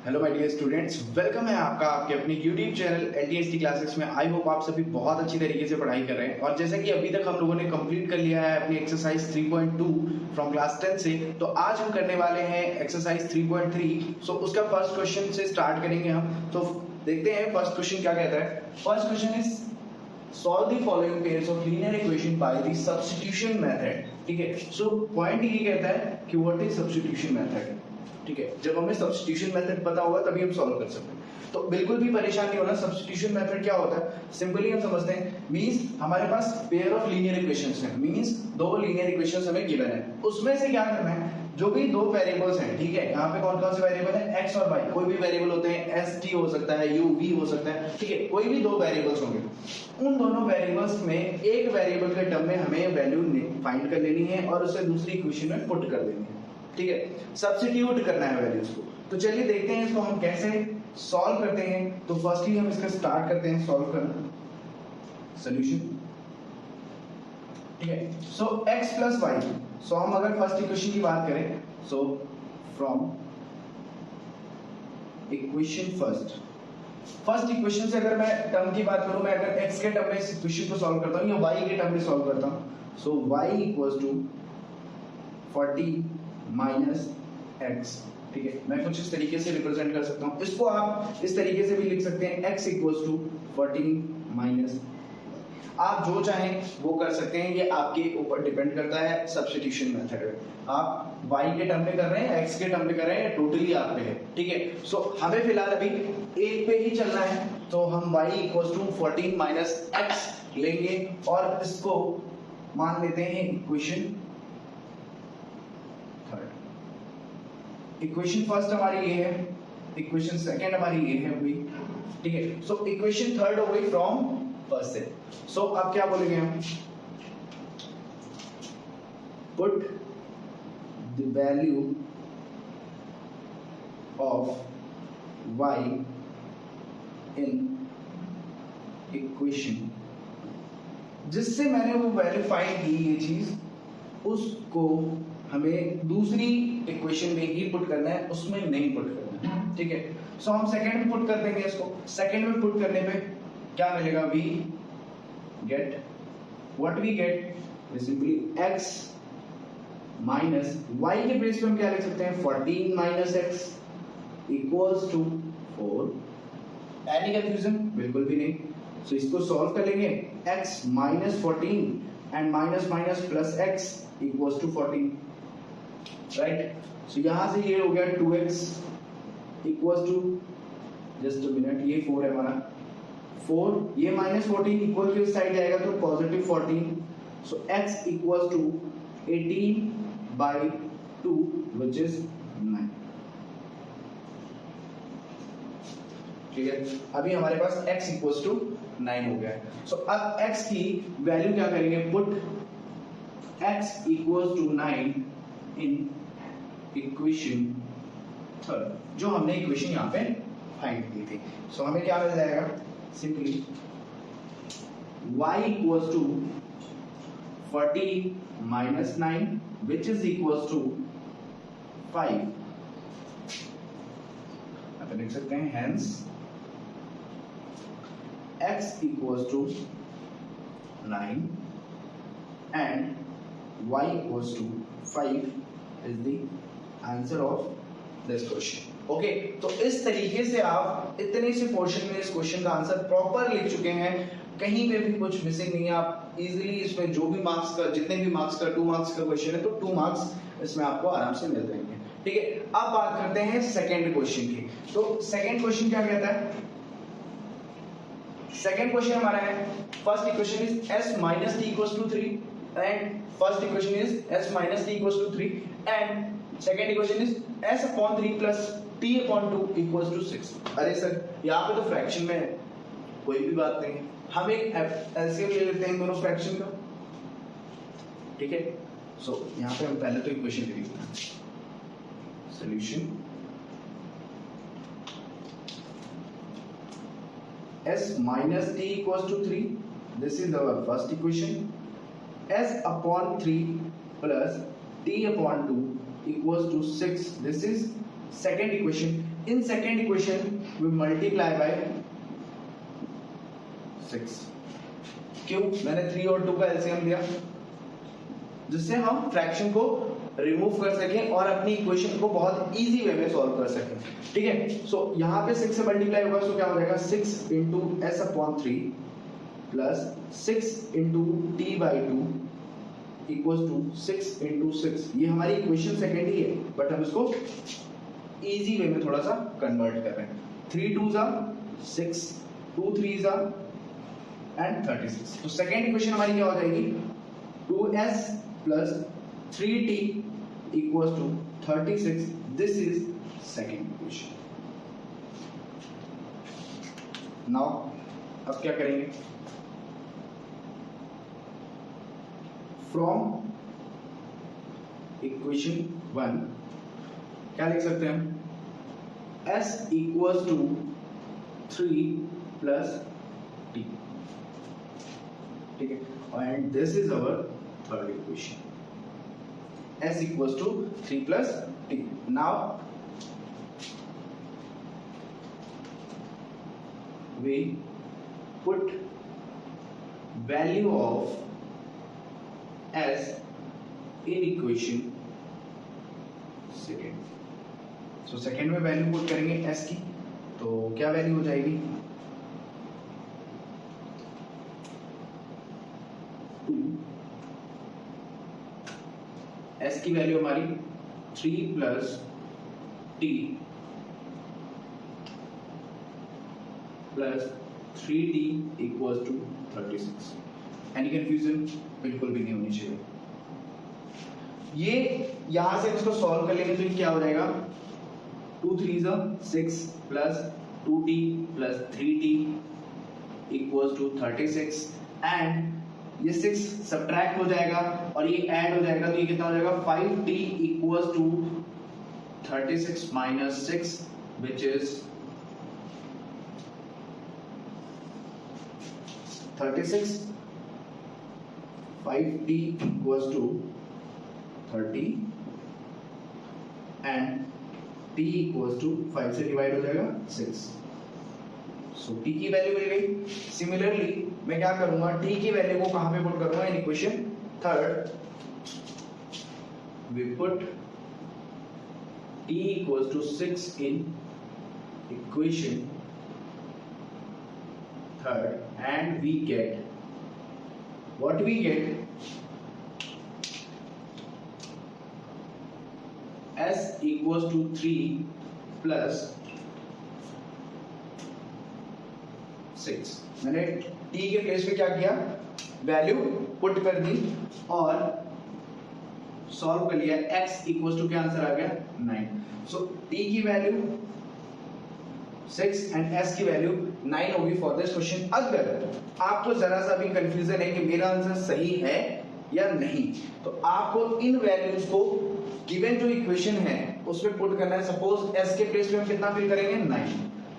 Hello my dear students, welcome है आपका आपके अपने यूट्यूब चैनल एलटीएसटी क्लासेस में। आई होप आप सभी बहुत अच्छी तरीके से पढ़ाई कर रहे हैं। और जैसा कि अभी तक हम लोगों ने कंप्लीट कर लिया है अपनी एक्सरसाइज 3.2 फ्रॉम क्लास 10 से, तो आज हम करने वाले हैं एक्सरसाइज 3.3। सो उसका फर्स्ट क्वेश्चन से स्टार्ट करेंगे हम। तो देखते हैं फर्स्ट क्वेश्चन क्या कहता है। First question is solve the following pairs of linear equation by the substitution method। ठीक है, सो पॉइंट ये कहता है कि व्हाट इज सब्स्टिट्यूशन मेथड। ठीक है, जब हमें सब्स्टिट्यूशन मेथड पता होगा तभी हम सॉल्व कर सकते हैं। तो बिल्कुल भी परेशान नहीं होना। सब्स्टिट्यूशन मेथड क्या होता है, सिंपली हम समझते हैं, मींस हमारे पास पेयर ऑफ लीनियर इक्वेशंस हैं, मींस दो लीनियर इक्वेशंस हमें गिवन है, उसमें से क्या करना है, जो भी दो वेरिएबल्स हैं, ठीक है, यहाँ पे कौन कौन से वेरिएबल है, एक्स और वाई, कोई भी वेरिएबल होते हैं, एस टी हो सकता है, यू वी हो सकता है, ठीक है, कोई भी दो वेरिएबल्स होंगे, उन दोनों वेरिएबल्स में एक वेरिएबल के टर्म में हमें वैल्यू फाइंड कर लेनी है और उसे दूसरी इक्वेशन में पुट कर देनी है। ठीक है, सब्स्टिट्यूट करना है वैल्यूज को। तो चलिए देखते हैं इसको हम कैसे सॉल्व करते हैं। तो फर्स्टली हम इसका स्टार्ट करते हैं सॉल्व करना, सॉल्यूशन। ठीक है, सो x प्लस वाई, सो हम अगर फर्स्ट इक्वेशन की बात करें, so from equation first equation से अगर मैं टर्म की बात करूं, मैं अगर x के टर्म में इस इक्वेशन को सॉल्व करता हूं या y के टर्म में सॉल्व करता हूं, so y equals to 40 minus x। ठीक है, मैं कुछ इस तरीके से रिप्रेजेंट कर सकता हूं। इसको आप इस तरीके से भी लिख सकते हैं, x इक्वल्स टू 40 माइनस। आप जो चाहें वो कर सकते हैं, ये आपके ऊपर डिपेंड करता है सब्स्टिट्यूशन मेथड में। आप y के टर्म में कर रहे हैं, x के टर्म में कर रहे हैं, टोटली आप पे है। ठीक है, सो हमें फिलहाल अभी एक पे ही चलना है, तो हम y equals to 14 minus x लेंगे और इसको मान लेते हैं इक्वेशन थर्ड। इक्वेशन फर्स्ट हमारी ये है, इक्वेशन सेकंड हमारी ये है अभी। ठीक है, सो इक्वेशन थर्ड हो गई फ्रॉम फर्स्ट से। सो अब क्या बोलेंगे हम, put the value of y in equation, जिससे मैंने वो वैल्यू फाइंड की, ये चीज उसको हमें दूसरी इक्वेशन में ही पुट करना है, उसमें नहीं पुट करना है। ठीक है, सो हम सेकंड में पुट कर देंगे इसको। सेकंड में पुट करने पे क्या मिलेगा, we get what we get simply x minus y के बेस पे हम क्या लिख सकते हैं, 14 minus x equals to 4। Any confusion, बिल्कुल भी नहीं। सो इसको सॉल्व कर लेंगे, x minus 14 and minus minus plus x equals to 14, right. So यहां से ये हो गया 2x equals to, just a minute, ये 4 है हमारा, 4, ये माइनस 14 इक्वल के साइड जाएगा तो positive 14। So x equals to 18 by 2 which is 9। ठीक है, अभी हमारे पास x इक्वल्स टू 9 हो गया है। सो अब x की वैल्यू क्या करेंगे, put x equals to 9 in equation third, जो हमने इक्वेशन यहाँ पे फाइंड की थी। सो हमें क्या मिल जाएगा, simply y equals to 40 minus 9 which is equals to 5। आप लिख सकते हैं hence x equals to 9 and y equals to 5 is the answer of this question। Okay, तो इस तरीके से आप इतने से पोर्शन में इस क्वेश्चन का आंसर प्रॉपर लिख चुके हैं, कहीं पे भी कुछ मिसिंग नहीं है। आप इजीली इसमें जो भी मार्क्स का, जितने भी मार्क्स का 2 मार्क्स का क्वेश्चन है, तो 2 मार्क्स इसमें आपको आराम से मिल जाएंगे। ठीक है, अब बात करते हैं सेकंड क्वेश्चन की। तो सेकंड क्वेश्चन क्या कहता है, सेकंड क्वेश्चन हमारा है, first equation is s minus T equals to 3 and first equation is s minus T equals to 3 and second equation is s upon 3 plus t upon 2 equals to 6। अरे sir, यहाँ पे तो fraction में है, कोई भी बात नहीं है, हम एक एलसीएम ले लेते हैं दोनों फ्रैक्शन का। ठीक है, सो यहाँ पे हम पहले तो इक्वेशन ले लेते हैं, solution s minus t equals to 3, this is our first equation, s upon 3 plus t upon 2 equals to 6, this is second equation। In second equation we multiply by 6। क्यों? मैंने 3 और 2 का एलसीएम लिया जिससे हम फ्रैक्शन को रिमूव कर सकें और अपनी इक्वेशन को बहुत इजी वे में सॉल्व कर सकें। ठीक है, सो यहाँ पे 6 से मल्टीप्लाई होगा, सो क्या हो जाएगा 6 into S upon 3 plus 6 into T by 2 equal to 6 into 6। ये हमारी इक्वेशन सेकेंड ही है, बट हम इसको इजी वे में थोड़ा सा कन्वर्ट कर रहे हैं। 3 2 जा 6, 2 3 जा एंड 36। तो सेकेंड इक्वेशन हमारी क्या हो जाएगी 2s plus 3t equals to 36. This is second equation. Now अब क्या करेंगे? From equation 1 क्या लिख सकते हैं? s equals to 3 plus t. ठीक है, and this is our third equation. S equals to 3 plus t. Now we put value of S in equation second. So second में वैल्यू पुट करेंगे S की, तो क्या वैल्यू हो जाएगी 2। S की वैल्यू हमारी 3 plus t plus 3t equals to 36। Any confusion? बिल्कुल भी नहीं होनी चाहिए। ये यहां से इसको सॉल्व कर लेंगे तो क्या हो जाएगा 2 3 6 plus 2t plus 3t equals to 36 and ये 6 सब्ट्रैक्ट हो जाएगा और ये ऐड हो जाएगा, तो ये कितना हो जाएगा 5t equals to 36 minus 6 which is 36। 5t equals to 30 and t equals to 5 से डिवाइड हो जाएगा 6। सो t की वैल्यू मिल गई। सिमिलरली मैं क्या करूंगा t की वैल्यू को कहां पे पुट करूंगा in equation third. We put t equals to 6 in equation third and we get what we get s equals to 3 plus 6। मैंने t के प्लेस पे क्या किया वैल्यू पुट कर दी और सॉल्व कर लिया। x इक्वल्स टू क्या आंसर आ गया 9। सो t की वैल्यू 6 एंड s की वैल्यू 9 होगी फॉर दिस क्वेश्चन। अगर आपको जरा सा भी कंफ्यूजन है कि मेरा आंसर सही है या नहीं, तो आपको इन वैल्यूज को गिवन जो इक्वेशन है उसमें पुट करना है। सपोज s के प्लेस पे हम कितना फिल करेंगे 9,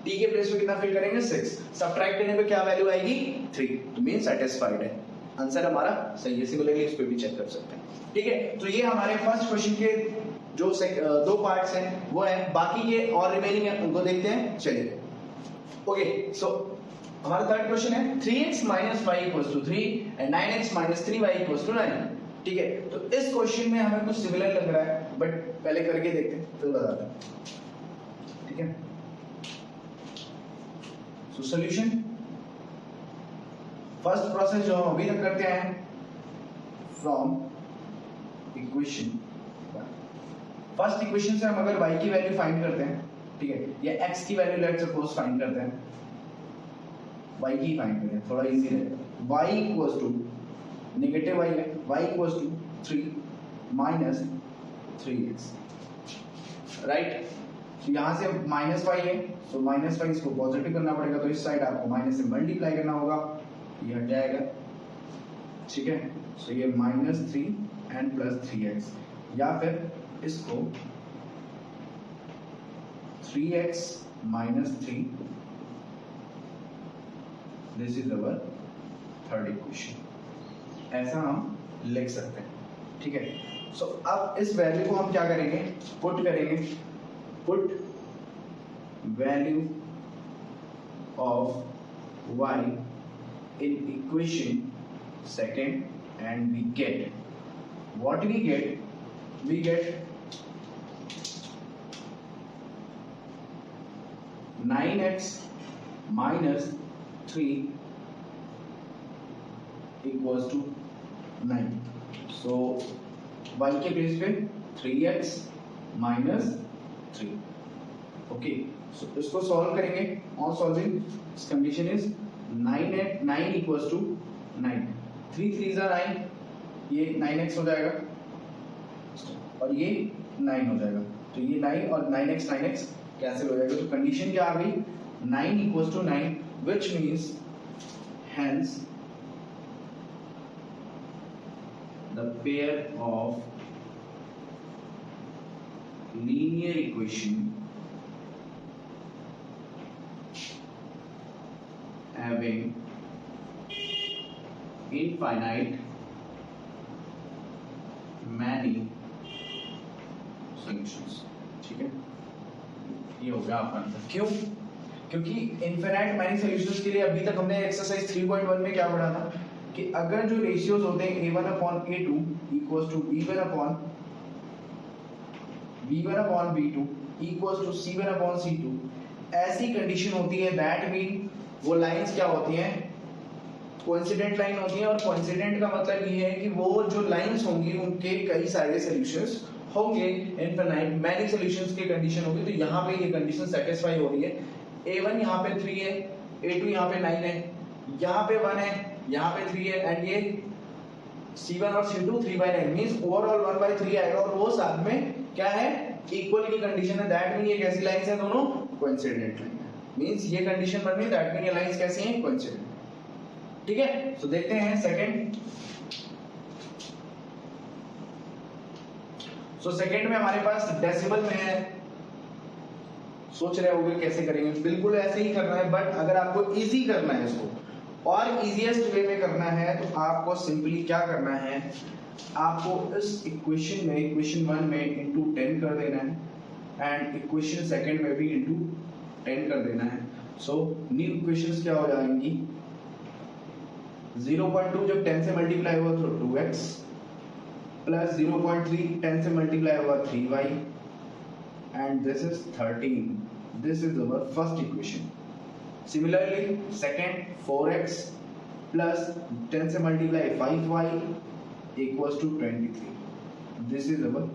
t के प्लेस पे कितना फिल करेंगे 6, सब्ट्रैक्ट करने पे क्या वैल्यू आएगी 3, तो मीन सेटिस्फाइड है, आंसर हमारा सही है। सिमिलरली इस पे भी चेक कर सकते हैं। ठीक है, तो ये हमारे फर्स्ट क्वेश्चन के जो दो पार्ट्स हैं वो है, बाकी के और रिमेनिंग है उनको देखते हैं। चलिए ओके, सो हमारा थर्ड क्वेश्चन है 3x minus 5 equals to 3 and 9x minus 3y equals to 9। ठीक है, तो इस क्वेश्चन में हमें कुछ सिमिलर लग रहा है, बट पहले करके देखते हैं फिर बताते हैं। ठीक है, सो सॉल्यूशन फर्स्ट प्रोसेस जो हम अभी तक करते हैं फ्रॉम इक्वेशन फर्स्ट इक्वेशन से हम अगर y की वैल्यू फाइंड करते हैं, ठीक है, या x की वैल्यू लेट्स सपोज फाइंड करते हैं, y की फाइंड करें थोड़ा इजी रहेगा। y equals to negative y है, y equals to 3 minus 3x, right. तो यहां से माइनस y है, तो माइनस y इसको पॉजिटिव करना पड़ेगा, तो इस साइड आपको माइनस से मल्टीप्लाई करना होगा, ये हट जाएगा। ठीक है, सो ये माइनस 3 एंड प्लस 3x, या फिर इसको 3x minus 3, this is our third equation, ऐसा हम लिख सकते हैं। ठीक है, सो अब इस वैल्यू को हम क्या करेंगे पुट करेंगे, put value of y in equation second, and we get what we get 9x minus 3 equals to 9. So y के बेस पे 3x minus 3. ओके, सो इसको सॉल्व करेंगे. On solving this condition is 9 equals to 9. 3 3 जा 9, ये 9x हो जाएगा और ये 9 हो जाएगा. तो ये 9 और 9x कैंसिल हो जाएगा. तो कंडीशन क्या आ गई? 9 equals to 9, which means hence the pair of linear equation having infinite many solutions. ठीक है, ये हो गया आपका आंसर. क्यों? क्योंकि इनफिनाइट मैनी सॉल्यूशंस के लिए अभी तक हमने एक्सरसाइज 3.1 में क्या पढ़ा था कि अगर जो रेशियोज होते हैं a1 upon a2 equals to b1 upon b2 equals to c1 upon c2, ऐसी कंडीशन होती है. दैट मीन वो लाइंस क्या होती हैं? कोइंसिडेंट लाइन होती हैं. और कोइंसिडेंट का मतलब ये है कि वो जो लाइंस होंगी उनके कई सारे सॉल्यूशंस होंगे. इनफिनाइट मैनी सॉल्यूशंस की कंडीशन होगी. तो यहाँ पे ये कंडीशन सेटिस्फाई हो रही है. a1 यहाँ पे 3 है, a2 यहाँ पे 9 है, यहाँ पे 1 है, यहाँ पे 3 है, एंड ये c1 और c2 3/9 मींस ओवरऑल 1/3 आएगा. और वो साथ में क्या है? इक्वल की कंडीशन है. दैट मीन ये कैसी लाइंस है? दोनों कोइंसिडेंट लाइन है. मींस ये कंडीशन बन रही, दैट मीन ये लाइंस कैसी हैं? कोइंसिडेंट. ठीक है, सो देखते हैं सेकंड. सो सेकंड में हमारे पास डेसिमल में है. सोच रहे होंगे कैसे करेंगे? बिल्कुल ऐसे ही करना है, बट अगर आपको इजी करना है इसको और इजीएस्ट वे में करना है तो आपको सिंपली क्या करना है? आपको इस इक्वेशन में, इक्वेशन 1 में इंटू 10 कर देना है एंड इक्वेशन सेकंड में भी इंटू 10 कर देना है. सो न्यू इक्वेशंस क्या हो जाएंगी? 0.2 जब 10 से मल्टीप्लाई हुआ तो 2x प्लस 0.3 10 से मल्टीप्लाई हुआ 3y and this is 13. This is our first equation. Similarly second 4x plus 10 से multiply 5y equals to 23. This is our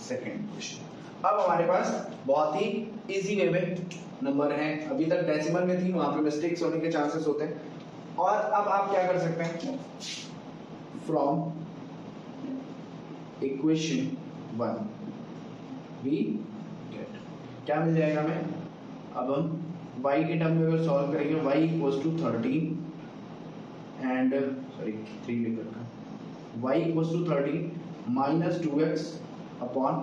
second equation. अब हमारे पास बहुत ही इजी वे में नंबर है. अभी तक डेसिमल में थी, वहां पे मिस्टेक्स होने के चांसेस होते हैं. और अब आप क्या कर सकते हैं? फ्रॉम इक्वेशन 1 वी गेट क्या मिल जाएगा हमें? अब हम y के टर्म में अगर सॉल्व करेंगे, y इक्वल्स टू 13 एंड 3 लिख रखा, y equals to 13 minus 2x upon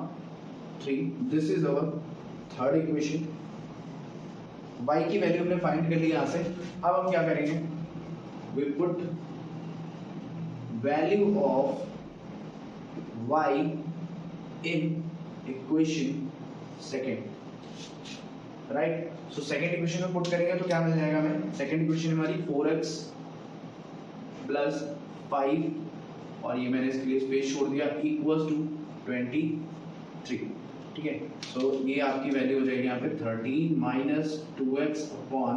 3. This is our third equation. y की वैल्यू हमने फाइंड कर ली यहाँ से. अब हम क्या करेंगे? We put value of y in equation second. Right? So second equation में पुट करेंगे तो क्या मिल जाएगा हमें? सेकंड इक्वेशन हमारी 4x प्लस 5 और ये मैंने इसके लिए स्पेस छोड़ दिया इक्वल्स टू 23. ठीक है, सो ये आपकी वैल्यू हो जाएगी यहाँ पे 13 माइनस 2x अपॉन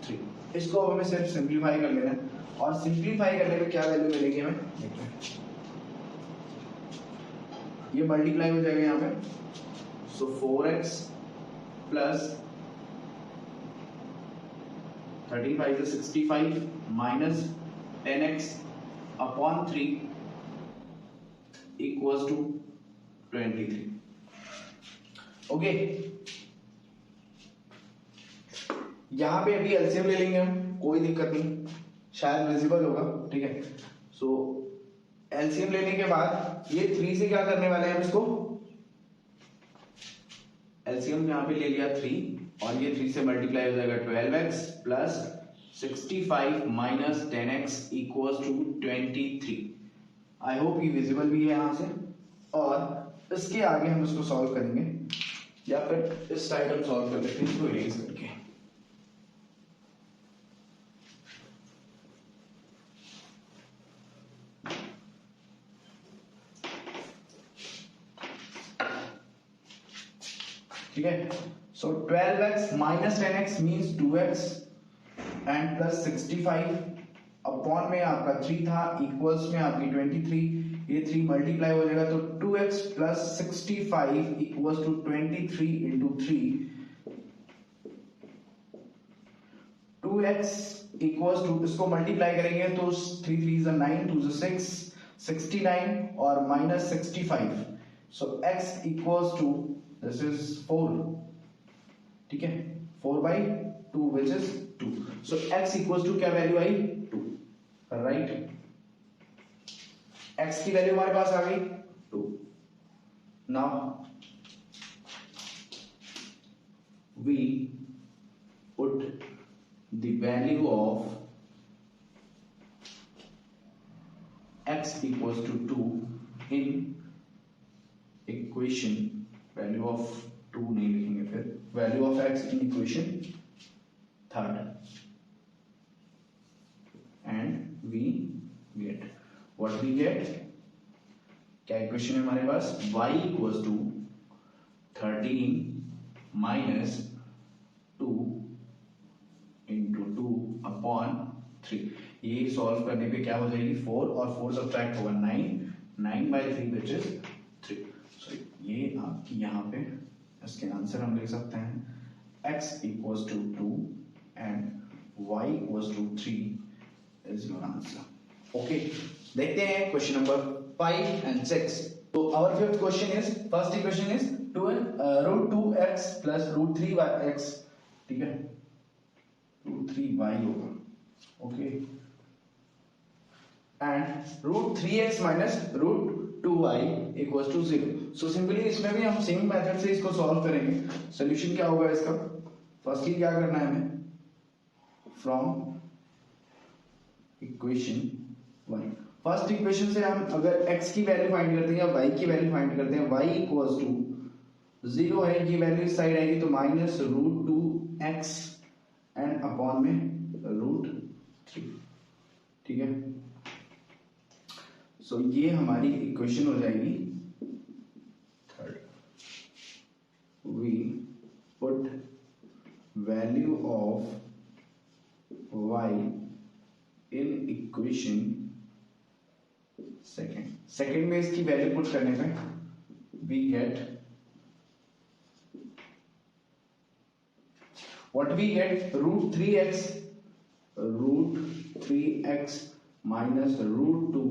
3. इसको अब हमें सिर्फ सिंप्लीफाई कर लेना है और सिंप्लीफाई करने पे क्या वैल्यू मिलेगी हमें? ये मल्टीप्लाई हो जाएगा यहाँ पे. So 4x plus 35 is 65 minus 10x upon 3 equals to 23. Okay, यहां पे अभी एलसीएम ले लेंगे हम, कोई दिक्कत नहीं, शायद विजिबल होगा. ठीक है, सो एलसीएम लेने के बाद ये 3 से क्या करने वाले हैं हम इसको? एलसीएम यहां पे ले लिया 3 और ये 3 से मल्टीप्लाई हो जाएगा 12x plus 65 minus 10x equals to 23. I hope ये विजिबल भी है यहां से. और इसके आगे हम इसको सॉल्व करेंगे. या फिर इस साइड हम सॉल्व कर लेते हैं इसको इरेज करके। ठीक है, सो 12x minus 10x means 2x and plus 65 upon में आपका 3 था, इक्वल्स में आपकी 23, ये 3 मल्टीप्लाई हो जाएगा तो 2x plus 65 equals to 23 into 3, 2x equals to, इसको मल्टीप्लाई करेंगे तो 3 3 is 9, 2 is 6, 69 और minus 65, so x equals to this is 4, ठीक है, 4/2 which is 2, so x equals to क्या वैल्यू आई 2, राइट। x की वैल्यू हमारे पास आ गई 2। Now we put the value of x equals to 2 in equation, value of 2 नहीं लिखेंगे, फिर value of x in equation third, and we get what we get, क्या equation है हमारे पास, y equals to 13 minus 2 into 2 upon 3, ये solve करने पे क्या हो जाएगी 4 और 4 सब्ट्रैक्ट होगा 9/3 विच इज 3, सो ये आपकी यहाँ पे इसके आंसर हम लिख सकते हैं x equals to 2 and y equals to 3 is your answer. Okay, देखते हैं क्वेश्चन नंबर 5 एंड 6। तो our fifth question is, first equation is √2x plus √3x, ठीक है, √3y होगा, okay, and √3x minus √2y equals to 0। So simply इसमें भी हम same method से इसको सॉल्व करेंगे। सोल्यूशन क्या होगा इसका, फर्स्टली क्या करना है हमें, फ्रॉम इक्वेशन 1, फर्स्ट इक्वेशन से हम अगर x की वैल्यू फाइंड करते हैं या y की वैल्यू फाइंड करते हैं, y इक्वल्स टू 0 है, ये वैल्यू इस साइड आएगी तो माइनस √2x एंड अपॉन में √3, ठीक है, सो ये हमारी इक्वेशन हो जाएगी third. We put value of y in equation second में इसकी वैल्यू पुट करने पे we get what we get, √3x minus √2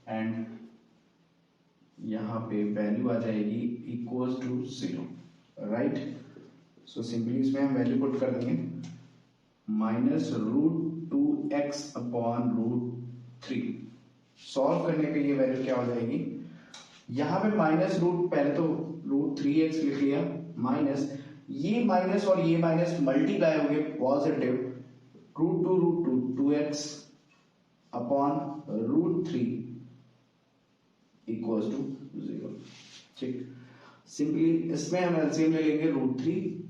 and यहां पे वैल्यू आ जाएगी equals to 0, right. So simply इसमें हम वैल्यू पुट कर देंगे माइनस √2x अपॉन √3, सॉल्व करने पे ये वैल्यू क्या हो जाएगी, यहां पे माइनस रूट, पहले तो √3x लिख लिया, माइनस ये माइनस और ये माइनस मल्टीप्लाई हो गए positive, √2 2x upon √3 equals to 0, ठीक। सिंपली इसमें हम एलसीएम ले लेंगे √3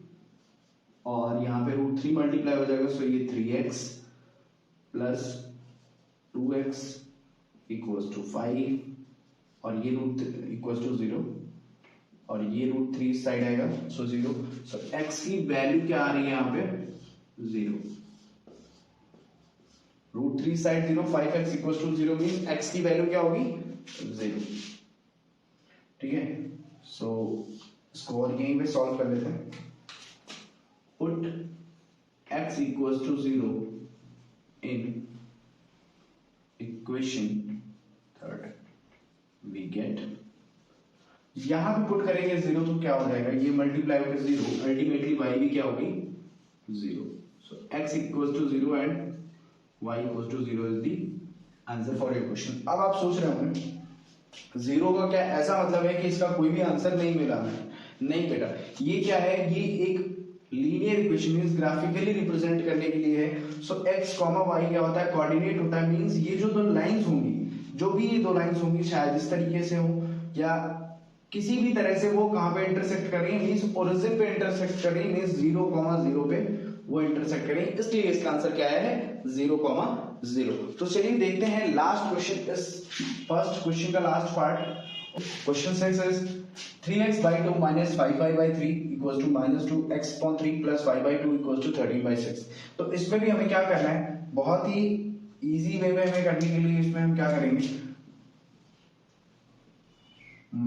और यहाँ पे √3 मल्टीप्लाई हो जाएगा, सो ये 3x plus 2x equals to 5 और ये इक्वल्स टू 0 और ये √3 साइड आएगा, सो 0, सो x की वैल्यू क्या आ रही है यहाँ पे 0, √3 side 0, 5x equals to 0 means x की वैल्यू क्या होगी 0, ठीक है। सो इसको और यहीं पे सॉल्व कर लेते हैं, put x equals to 0 in equation third, we get, यहां पे पुट करेंगे 0 तो क्या हो जाएगा, ये मल्टीप्लाई होकर 0, अल्टीमेटली y भी क्या होगी 0, so x equals to 0 and y equals to 0 is the answer for your question. अब आप सोच रहे होंगे 0 का क्या ऐसा मतलब है कि इसका कोई भी आंसर नहीं मिला है, नहीं बेटा, ये क्या है, ये एक linear equation is graphically represent करने के लिए है। सो x कॉमा y क्या होता है, कोऑर्डिनेट होता है, मींस ये जो दो लाइंस होंगी, जो भी ये दो लाइंस होंगी शायद इस तरीके से हो या किसी भी तरह से वो कहां पे इंटरसेक्ट कर रही है, मींस ओरिजिन पे इंटरसेक्ट कर रही है, मींस 0,0 पे वो इंटरसेक्ट कर रही है, इसलिए इसका आंसर क्या है 0,0। तो चलिए देखते हैं लास्ट क्वेश्चन, इस फर्स्ट क्वेश्चन का last part. Question 6 is 3x/2 - 5y/3 equals to -2x/3 + y/2 equals to 13/6। तो इसमें भी हमें क्या करना है, बहुत ही इजी वे में हमें करने के लिए इसमें हम क्या करेंगे,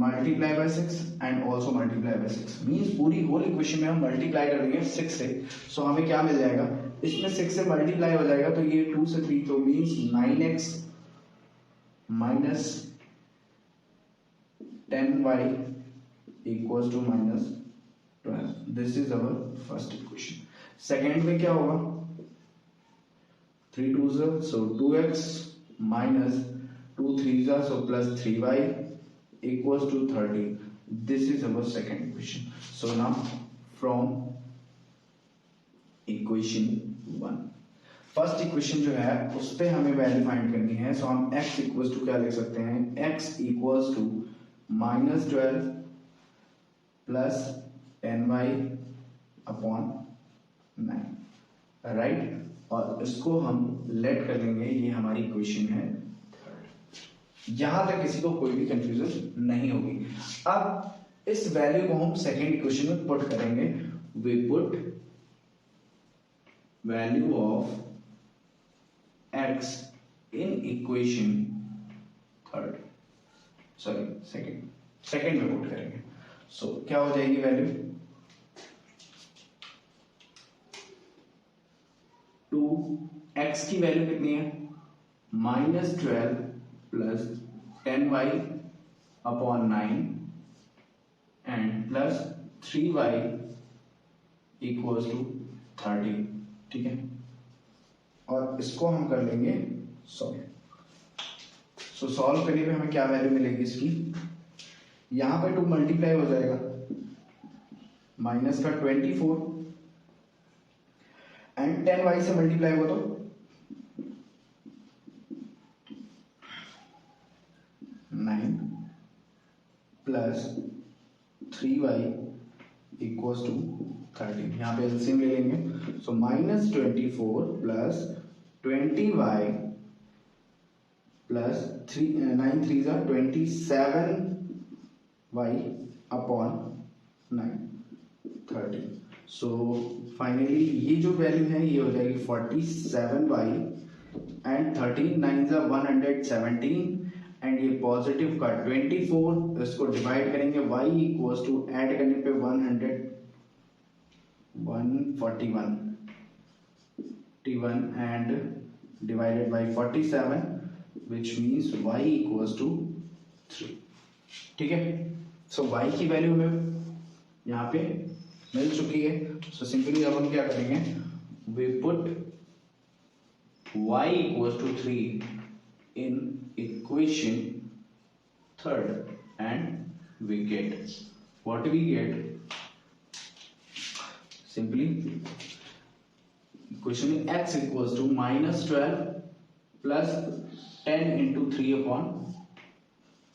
multiply by 6 and also multiply by 6, means पूरी होल इक्वेशन में हम मल्टीप्लाई कर देंगे 6 से। सो हमें क्या मिल जाएगा, इसमें 6 से मल्टीप्लाई हो जाएगा तो ये 2 से 3, तो means 9x - 10y equals to -12। This is our first equation. Second में क्या होगा, 3 2s so 2x minus 2 3s so plus 3y equals to 30. This is our second equation. So now from equation 1, first equation जो है उस पे हमें value find करनी है। सो हम x इक्वल्स टू क्या लिख सकते हैं, x equals to -12 plus 10y upon 9, right. और इसको हम लेट कर लेंगे, ये हमारी इक्वेशन है थर्ड। यहां तक किसी को कोई भी कंफ्यूजन नहीं होगी। अब इस वैल्यू को हम सेकेंड इक्वेशन में पुट करेंगे। We put value of x in equation third, sorry second में पुट करेंगे। सो क्या हो जाएगी वैल्यू, 2x की वैल्यू कितनी है, -12 plus 10y upon 9 and plus 3y equals to 30, ठीक है। और इसको हम कर लेंगे सॉल्व। सो सॉल्व करने पे हमें क्या वैल्यू मिलेगी इसकी, यहां पे 2 मल्टीप्लाई हो जाएगा, माइनस का 24 एंड 10y से मल्टीप्लाई हो तो 9 प्लस 3y इक्वल्स टू 30। यहां पे एलसीएम ले लेंगे। सो -24 प्लस 20y प्लस 9 3 जा 27y अपॉन 9 30। सो फाइनली ये जो वैल्यू है ये हो जाएगी 47y एंड 13 9 जा 117 एंड ये पॉजिटिव का 24, इसको डिवाइड करेंगे y इक्वल्स टू ऐड करने पे 141 and divided by 47 which means y equals to 3, ठीक है। सो y की वैल्यू हमें यहाँ पे मिल चुकी है। सो सिंपली अब हम क्या करेंगे, we put y equals to 3 in equation third and we get what we get, simply equation में x equals to -12 plus 10 into 3 upon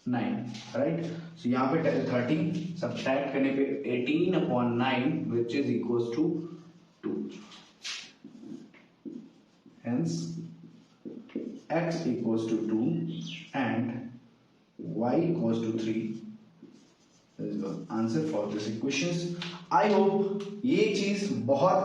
9, right. So यहाँ पे 30 सब्ट्रैक्ट करने पे 18 upon 9 which is equals to 2, hence x equals to 2 and y equals to 3 is the answer for this equations. I hope ये चीज बहुत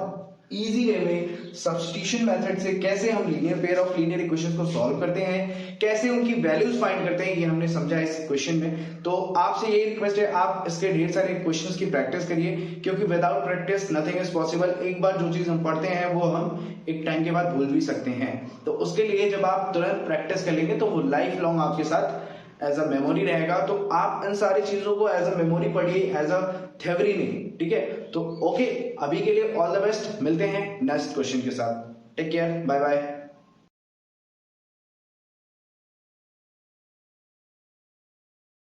easy way में substitution method से कैसे हम linear pair of linear equations को सॉल्व करते हैं, कैसे उनकी वैल्यूज फाइंड करते हैं, ये हमने समझा इस क्वेश्चन में। तो आपसे यही रिक्वेस्ट है, आप इसके ढेर सारे क्वेश्चंस की प्रैक्टिस करिए, क्योंकि without practice nothing is possible. एक बार जो चीज हम पढ़ते हैं वो हम एक टाइम के बाद भूल भी सकते हैं। तो उसके लिए जब आप तुरंत प्रैक्टिस कर लेंगे तो वो लाइफ लॉन्ग आपके साथ एज अ मेमोरी रहेगा। तो आप इन सारी चीजों को एज अ मेमोरी पढ़िए, एज अ थ्योरी नहीं, ठीक है। तो ओके, अभी के लिए ऑल द बेस्ट, मिलते हैं नेक्स्ट क्वेश्चन के साथ। Take care, bye bye.